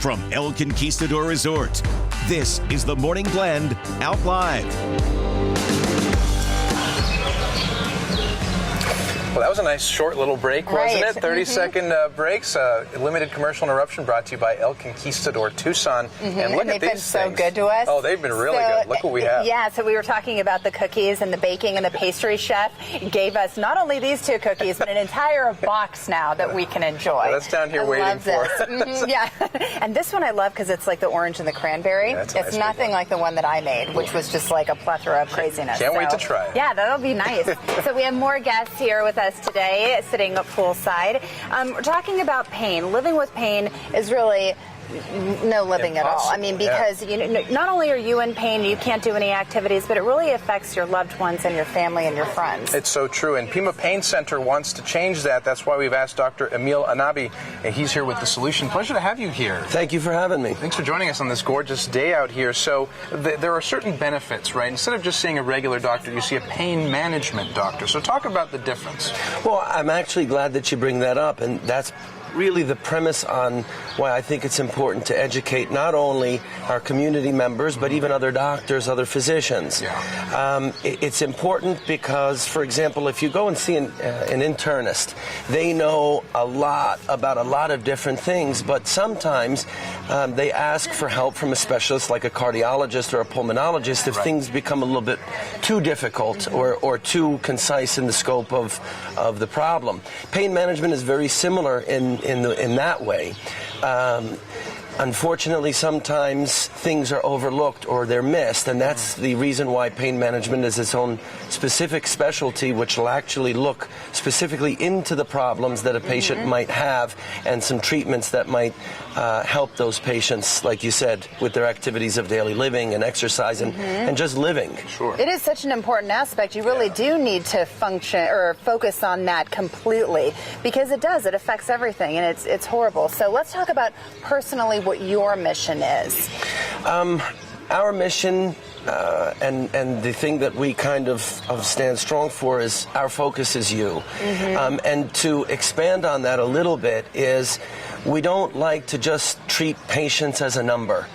from El Conquistador Resort. This is the Morning Blend Out Live. Well, that was a nice short little break, wasn't it? 30-second breaks. Limited commercial interruption brought to you by El Conquistador Tucson. And look at these things. They've been so good to us. Oh, they've been really good. Look what we have. Yeah, so we were talking about the cookies and the baking, and the pastry chef gave us not only these two cookies, but an entire box now that we can enjoy. Well, that's down here waiting for us. Yeah, and this one I love because it's like the orange and the cranberry. Yeah, it's nothing like the one that I made, which was just like a plethora of craziness. Can't wait to try it. Yeah, that'll be nice. So we have more guests here with us today, sitting up poolside. We're talking about pain. Living with pain is really no living at all. I mean, because you know, not only are you in pain, you can't do any activities, but it really affects your loved ones and your family and your friends. It's so true. And Pima Pain Center wants to change that. That's why we've asked Dr. Emil Anabi. He's here with the solution. Pleasure to have you here. Thank you for having me. Thanks for joining us on this gorgeous day out here. So there are certain benefits, right? Instead of just seeing a regular doctor, you see a pain management doctor. So talk about the difference. Well, I'm actually glad that you bring that up, and that's really the premise on why I think it's important to educate not only our community members, but even other doctors, other physicians. Yeah. It's important because, for example, if you go and see an internist, they know a lot about a lot of different things, but sometimes they ask for help from a specialist like a cardiologist or a pulmonologist if things become a little bit too difficult or too concise in the scope of the problem. Pain management is very similar in that way. Unfortunately, sometimes things are overlooked or they're missed, and that's the reason why pain management is its own specific specialty, which will actually look specifically into the problems that a patient might have and some treatments that might help those patients, like you said, with their activities of daily living and exercise and just living. Sure. It is such an important aspect. You really do need to function or focus on that completely, because it does. It affects everything, and it's horrible. So let's talk about personally what your mission is. Our mission and the thing that we kind of stand strong for is our focus is you. And to expand on that a little bit is we don't like to just treat patients as a number.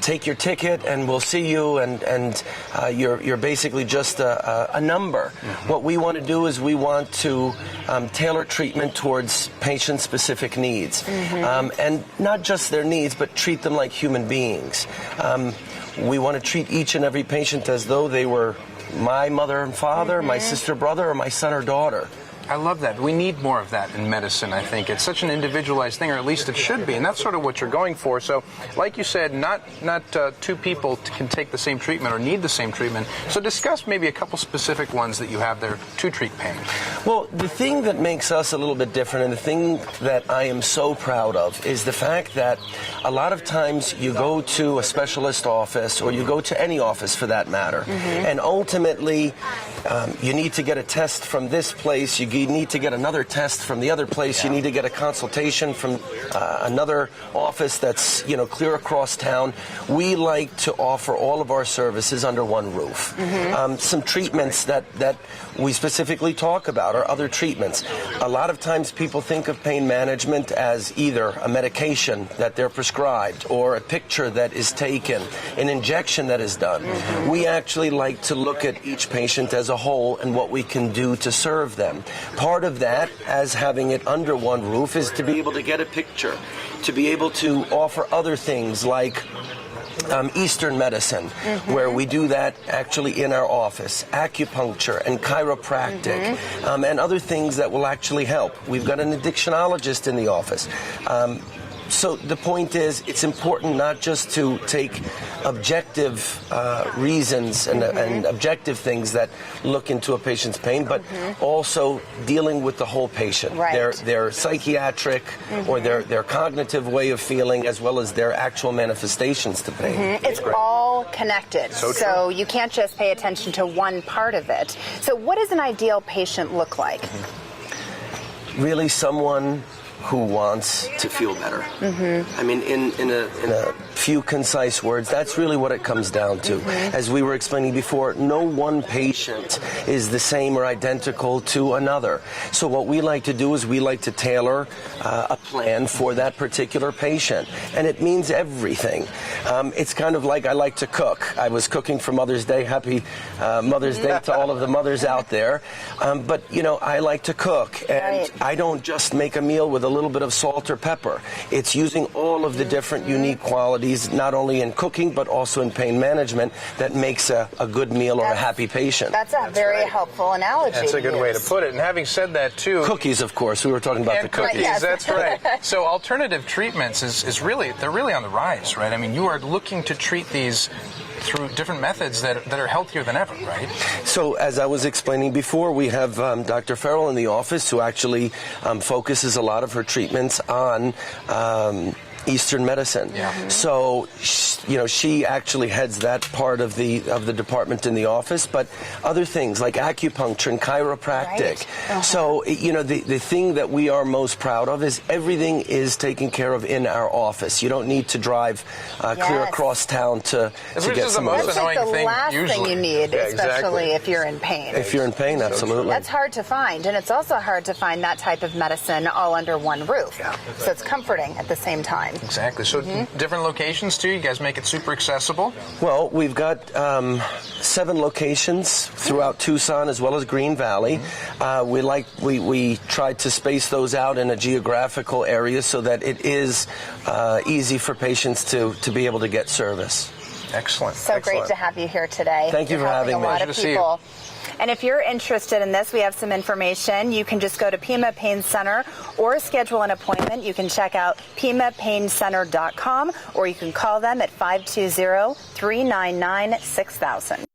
Take your ticket and we'll see you, and you're basically just a number. What we want to do is we want to tailor treatment towards patient-specific needs. And not just their needs, but treat them like human beings. We want to treat each and every patient as though they were my mother and father, my sister, brother, or my son or daughter. I love that. We need more of that in medicine, I think. It's such an individualized thing, or at least it should be, and that's sort of what you're going for. So, like you said, not two people can take the same treatment or need the same treatment. So discuss maybe a couple specific ones that you have there to treat pain. Well, the thing that makes us a little bit different, and the thing that I am so proud of, is the fact that a lot of times you go to a specialist office, or you go to any office for that matter, and ultimately you need to get a test from this place, you need to get another test from the other place, you need to get a consultation from another office that's clear across town. We like to offer all of our services under one roof. Some treatments that we specifically talk about are other treatments. A lot of times people think of pain management as either a medication that they're prescribed, or a picture that is taken, an injection that is done. We actually like to look at each patient as a whole and what we can do to serve them. Part of that, as having it under one roof, is to be able to get a picture, to be able to offer other things like Eastern medicine, where we do that actually in our office, acupuncture and chiropractic, and other things that will actually help. We've got an addictionologist in the office. So the point is, it's important not just to take objective reasons and objective things that look into a patient's pain, but also dealing with the whole patient, their psychiatric or their cognitive way of feeling, as well as their actual manifestations to pain. It's all connected, so you can't just pay attention to one part of it. So what does an ideal patient look like? Really someone who wants to feel better. I mean, in a few concise words. That's really what it comes down to. As we were explaining before, no one patient is the same or identical to another. So what we like to do is we like to tailor a plan for that particular patient. And it means everything. It's kind of like I like to cook. I was cooking for Mother's Day. Happy Mother's Day to all of the mothers out there. But, you know, I like to cook. And I don't just make a meal with a little bit of salt or pepper. It's using all of the different unique qualities, not only in cooking, but also in pain management, that makes a good meal or a happy patient. That's a very helpful analogy. That's a good way to put it. And having said that, too... Cookies, of course. We were talking about the cookies. Yes. That's right. So alternative treatments is really, they're really on the rise, right? I mean, you are looking to treat these through different methods that are healthier than ever, right? So as I was explaining before, we have Dr. Farrell in the office who actually focuses a lot of her treatments on Eastern medicine. So, you know, she actually heads that part of the department in the office, but other things like acupuncture and chiropractic. So, you know, the thing that we are most proud of is everything is taken care of in our office. You don't need to drive clear across town to get some of That's like the last thing you need, especially if you're in pain. If you're in pain, absolutely. That's hard to find, and it's also hard to find that type of medicine all under one roof. So it's comforting at the same time. Exactly. So different locations too. You guys make it super accessible. Well, we've got 7 locations throughout Tucson as well as Green Valley. We tried to space those out in a geographical area so that it is easy for patients to be able to get service. Excellent. So great to have you here today. Thank you for having me. A lot of people. And if you're interested in this, we have some information. You can just go to Pima Pain Center or schedule an appointment. You can check out pimapaincenter.com or you can call them at 520-399-6000.